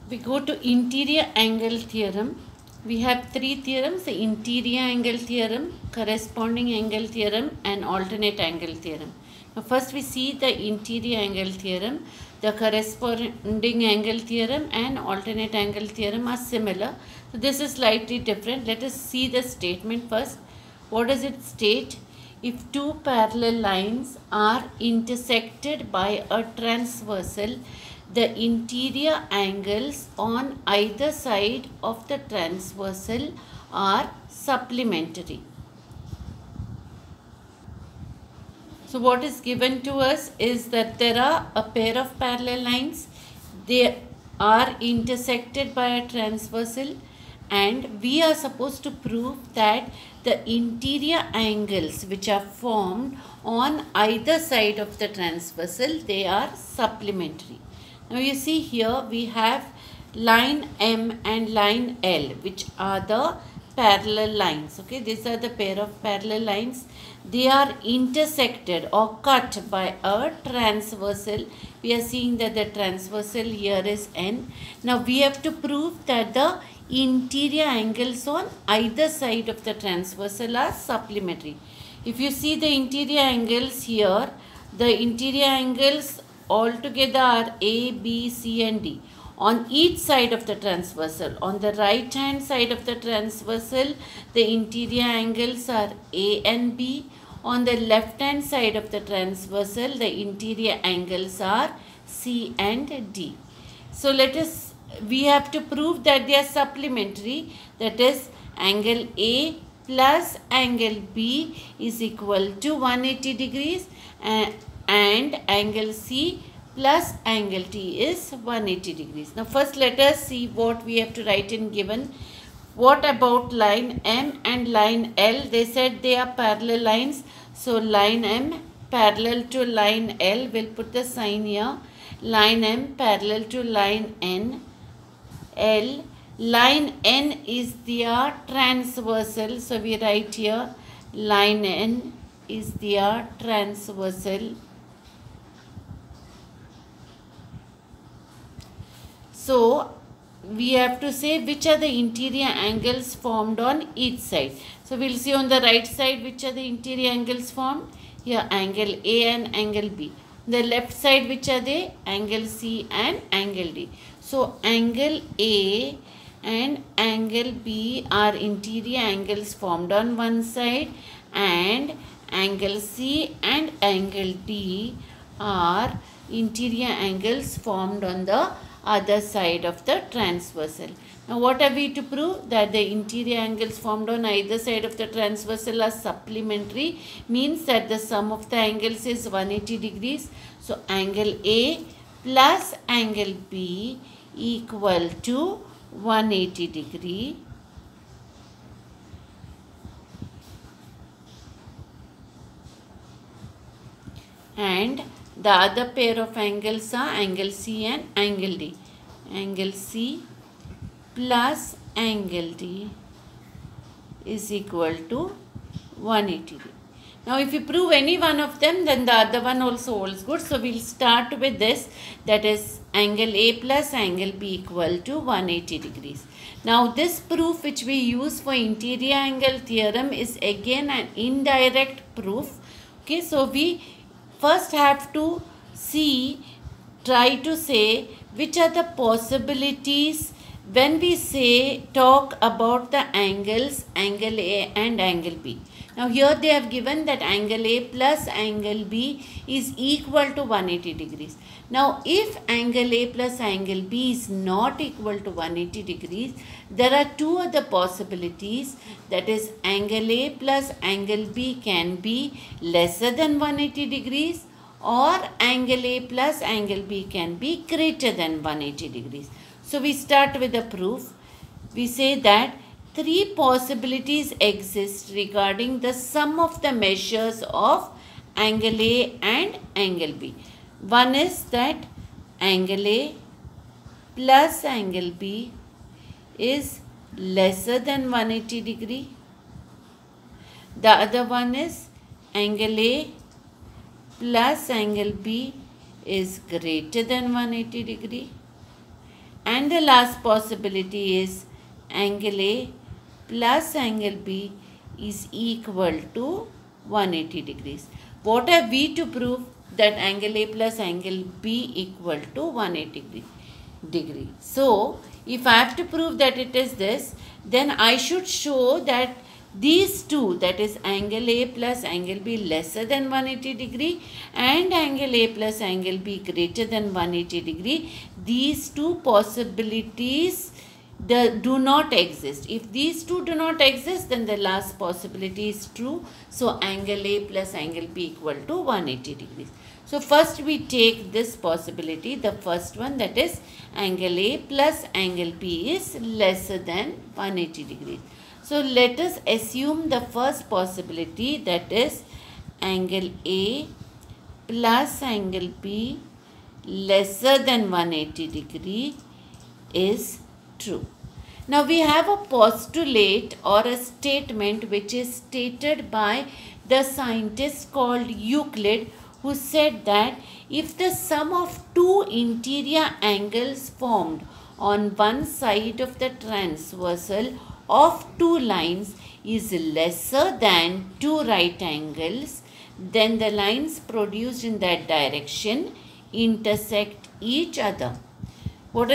We go to interior angle theorem. We have three theorems: the interior angle theorem, corresponding angle theorem, and alternate angle theorem. Now first we see the interior angle theorem. The corresponding angle theorem and alternate angle theorem are similar. So this is slightly different. Let us see the statement first. What does it state? If two parallel lines are intersected by a transversal, the interior angles on either side of the transversal are supplementary. So what is given to us is that there are a pair of parallel lines. They are intersected by a transversal, and we are supposed to prove that the interior angles which are formed on either side of the transversal, they are supplementary. Now you see here we have line M and line L, which are the parallel lines. Okay, these are the pair of parallel lines. They are intersected or cut by a transversal. We are seeing that the transversal here is N. Now we have to prove that the interior angles on either side of the transversal are supplementary. If you see the interior angles here, the interior angles altogether are A, B, C and D on each side of the transversal. On the right hand side of the transversal, the interior angles are A and B. On the left hand side of the transversal, the interior angles are C and D. So we have to prove that they are supplementary. That is, angle A plus angle B is equal to 180 degrees and angle C plus angle T is 180 degrees. Now first let us see what we have to write in given. What about line M and line L? They said they are parallel lines. So line M parallel to line L, we'll put the sign here. Line M parallel to line N. L. Line N is their transversal. So we write here line N is their transversal. So we have to say which are the interior angles formed on each side. So we'll see on the right side which are the interior angles formed. Here angle A and angle B. The left side which are they? Angle C and angle D. So angle A and angle B are interior angles formed on one side, and angle C and angle D are interior angles formed on the other side of the transversal. Now what are we to prove? That the interior angles formed on either side of the transversal are supplementary, means that the sum of the angles is 180 degrees. So angle A plus angle B equal to 180 degree. And the other pair of angles are angle C and angle D. Angle C plus angle D is equal to 180 degree. Now if you prove any one of them, then the other one also holds good. So we'll start with this, that is angle A plus angle B equal to 180 degrees. Now this proof which we use for interior angle theorem is again an indirect proof. Okay, so we first have to try to say which are the possibilities when we talk about the angles angle A and angle B. Now here they have given that angle A plus angle B is equal to 180 degrees. Now if angle A plus angle B is not equal to 180 degrees, there are two other possibilities, that is angle A plus angle B can be lesser than 180 degrees, or angle A plus angle B can be greater than 180 degrees. So we start with the proof. We say that three possibilities exist regarding the sum of the measures of angle A and angle B. One is that angle A plus angle B is lesser than 180 degree. The other one is angle A plus angle B is greater than 180 degree. And the last possibility is angle A plus angle B is equal to 180 degrees. What have we to prove? That angle A plus angle B equal to 180 degree. So, if I have to prove that it is this, then I should show that these two, that is angle A plus angle B lesser than 180 degree and angle A plus angle B greater than 180 degree, these two possibilities do not exist. If these two do not exist, then the last possibility is true. So, angle A plus angle B equal to 180 degrees. So, first we take this possibility, the first one, that is angle A plus angle B is lesser than 180 degrees. So, let us assume the first possibility, that is angle A plus angle B lesser than 180 degree is true. Now, we have a postulate or a statement which is stated by the scientist called Euclid, who said that if the sum of two interior angles formed on one side of the transversal of two lines is lesser than two right angles, then the lines produced in that direction intersect each other. What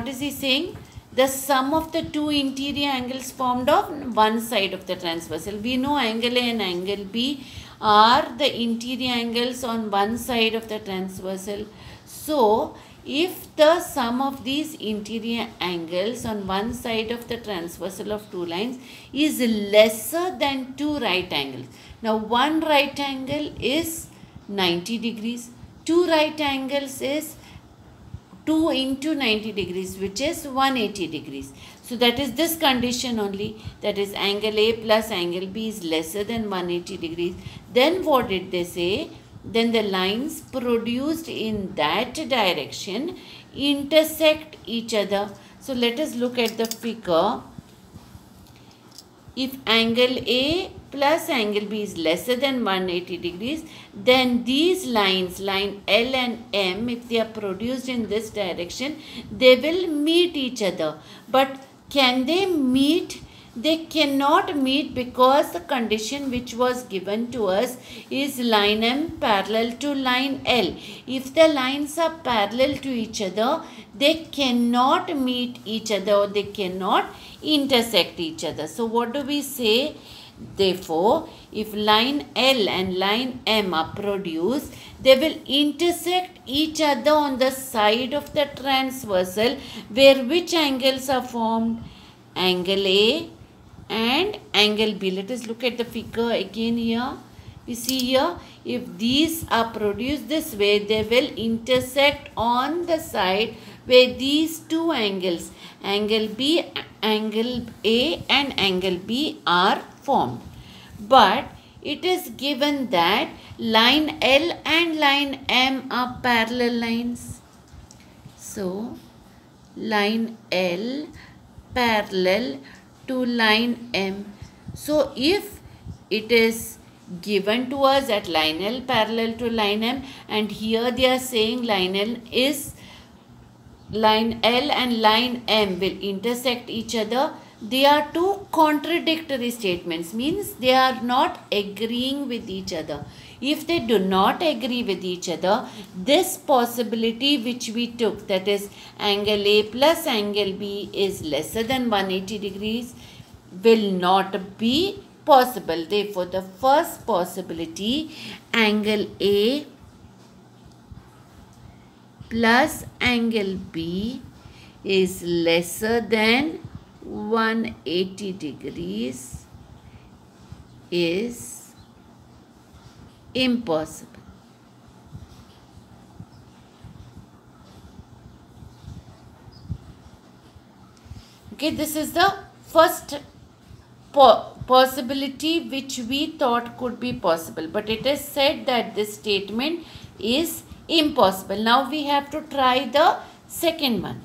is he saying? The sum of the two interior angles formed on one side of the transversal. We know angle A and angle B are the interior angles on one side of the transversal. So, if the sum of these interior angles on one side of the transversal of two lines is lesser than two right angles. Now, one right angle is 90 degrees. Two right angles is 2 into 90 degrees, which is 180 degrees. So, that is this condition only, that is angle A plus angle B is lesser than 180 degrees. Then what did they say? Then the lines produced in that direction intersect each other. So, let us look at the figure. If angle A plus angle B is lesser than 180 degrees, then these lines, line L and M, if they are produced in this direction, they will meet each other. But can they meet? They cannot meet, because the condition which was given to us is line M parallel to line L. If the lines are parallel to each other, they cannot meet each other, or they cannot intersect each other. So, what do we say? Therefore, if line L and line M are produced, they will intersect each other on the side of the transversal, where which angles are formed? Angle A and angle B. Let us look at the figure again here. We see here, if these are produced this way, they will intersect on the side where these two angles, angle B, angle A and angle B are formed. But it is given that line L and line M are parallel lines. So, line L parallel to line M. So, if it is given to us at line L parallel to line M, and here they are saying line L and line M will intersect each other, they are two contradictory statements, means they are not agreeing with each other. If they do not agree with each other, this possibility which we took, that is angle A plus angle B is lesser than 180 degrees, will not be possible. Therefore, the first possibility, angle A plus angle B is lesser than 180 degrees, is impossible. Okay, this is the first possibility which we thought could be possible, but it is said that this statement is impossible. Now we have to try the second one.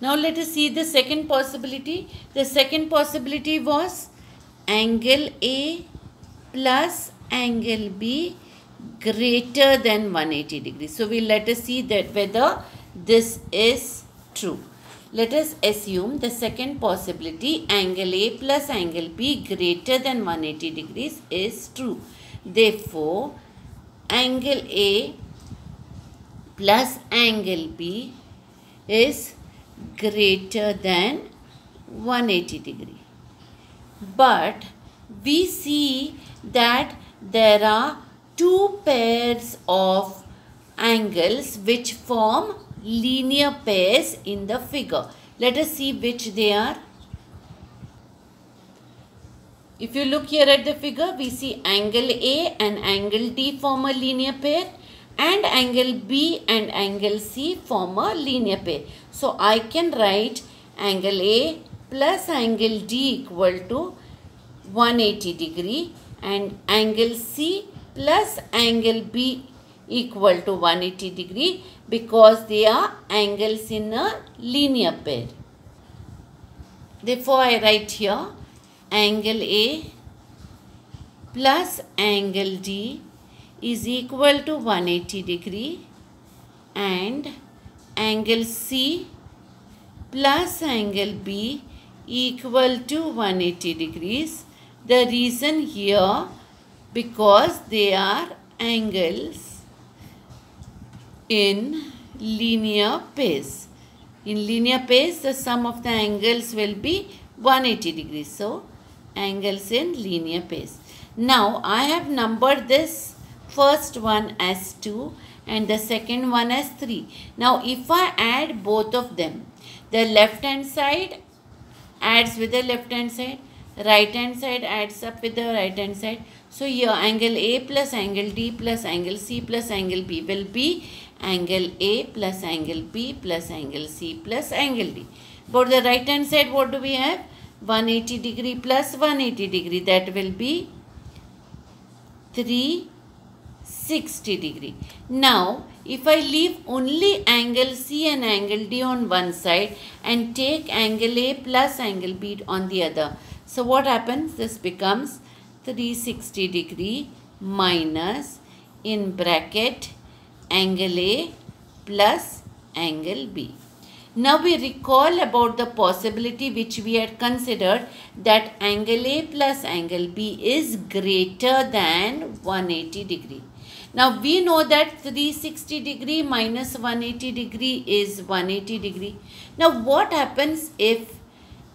Now let us see the second possibility. The second possibility was angle A plus angle B greater than 180 degrees. So we let us see that whether this is true. Let us assume the second possibility, angle A plus angle B greater than 180 degrees is true. Therefore, angle A plus angle B is greater than 180 degree. But we see that there are two pairs of angles which form linear pairs in the figure. Let us see which they are. If you look here at the figure, we see angle A and angle D form a linear pair, and angle B and angle C form a linear pair. So I can write angle A plus angle D equal to 180 degree and angle C plus angle B equal to 180 degree because they are angles in a linear pair. Therefore, I write here angle A plus angle D is equal to 180 degree and angle C plus angle B equal to 180 degrees. The reason here because they are angles in linear pairs. In linear pairs, the sum of the angles will be 180 degrees. So, angles in linear pairs. Now, I have numbered this first one as 2 and the second one as 3. Now, if I add both of them, the left hand side adds with the left hand side, right hand side adds up with the right hand side. So, here angle A plus angle D plus angle C plus angle B will be angle A plus angle B plus angle C plus angle D. For the right hand side, what do we have? 180 degree plus 180 degree. That will be 360 degree. Now, if I leave only angle C and angle D on one side and take angle A plus angle B on the other. So, what happens? This becomes 360 degree minus in bracket angle A plus angle B. Now we recall about the possibility which we had considered that angle A plus angle B is greater than 180 degree. Now we know that 360 degree minus 180 degree is 180 degree. Now what happens if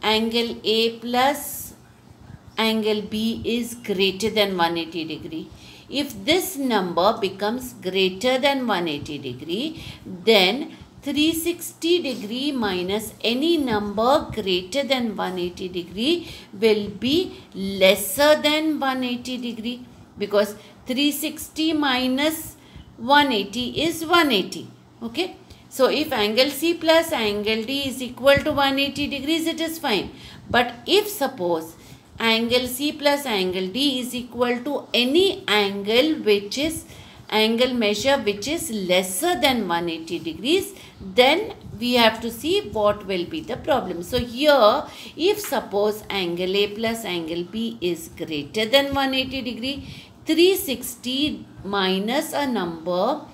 angle A plus angle B is greater than 180 degree? If this number becomes greater than 180 degree, then 360 degree minus any number greater than 180 degree will be lesser than 180 degree, because 360 minus 180 is 180. Okay. So, if angle C plus angle D is equal to 180 degrees, it is fine. But if suppose angle C plus angle D is equal to any angle which is angle measure which is lesser than 180 degrees, then we have to see what will be the problem. So here, if suppose angle A plus angle B is greater than 180 degree, 360 minus a number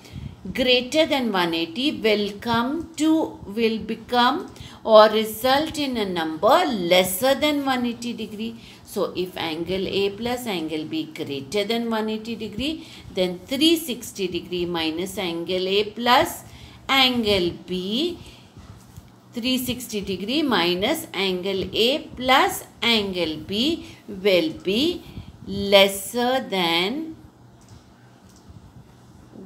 greater than 180 will become or result in a number lesser than 180 degree. So, if angle A plus angle B greater than 180 degree, then 360 degree minus angle A plus angle B, 360 degree minus angle A plus angle B will be lesser than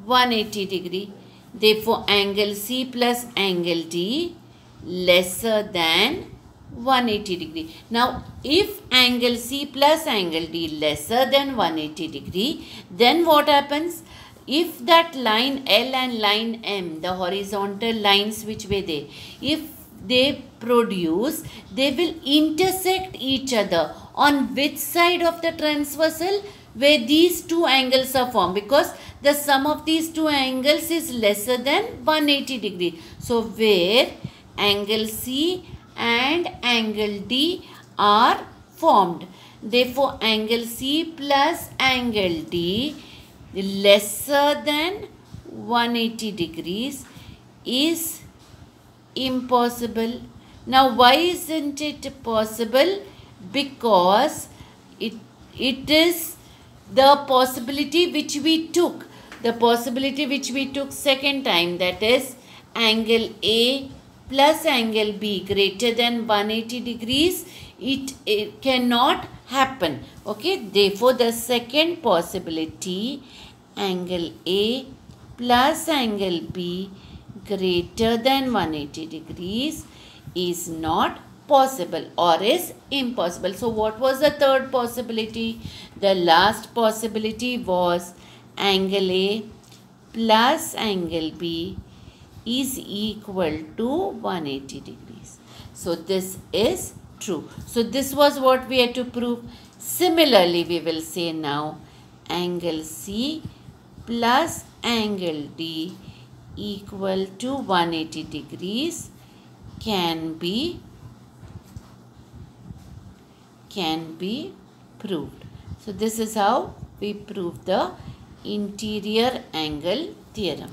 180 degree. Therefore, angle C plus angle D lesser than 180 degree. Now, if angle C plus angle D lesser than 180 degree, then what happens? If that line L and line M, the horizontal lines which were there, if they produce, they will intersect each other on which side of the transversal? Where these two angles are formed, because the sum of these two angles is lesser than 180 degree. So, where angle C and angle D are formed. Therefore, angle C plus angle D lesser than 180 degrees is impossible. Now why isn't it possible? Because it is the possibility which we took. The possibility which we took second time, that is angle A plus angle B greater than 180 degrees, it cannot happen. Okay, therefore the second possibility, angle A plus angle B greater than 180 degrees, is not possible or is impossible. So what was the third possibility? The last possibility was angle A plus angle B is equal to 180 degrees. So this is true. So this was what we had to prove. Similarly, we will say now angle C plus angle D equal to 180 degrees can be proved. So this is how we prove the interior angle theorem.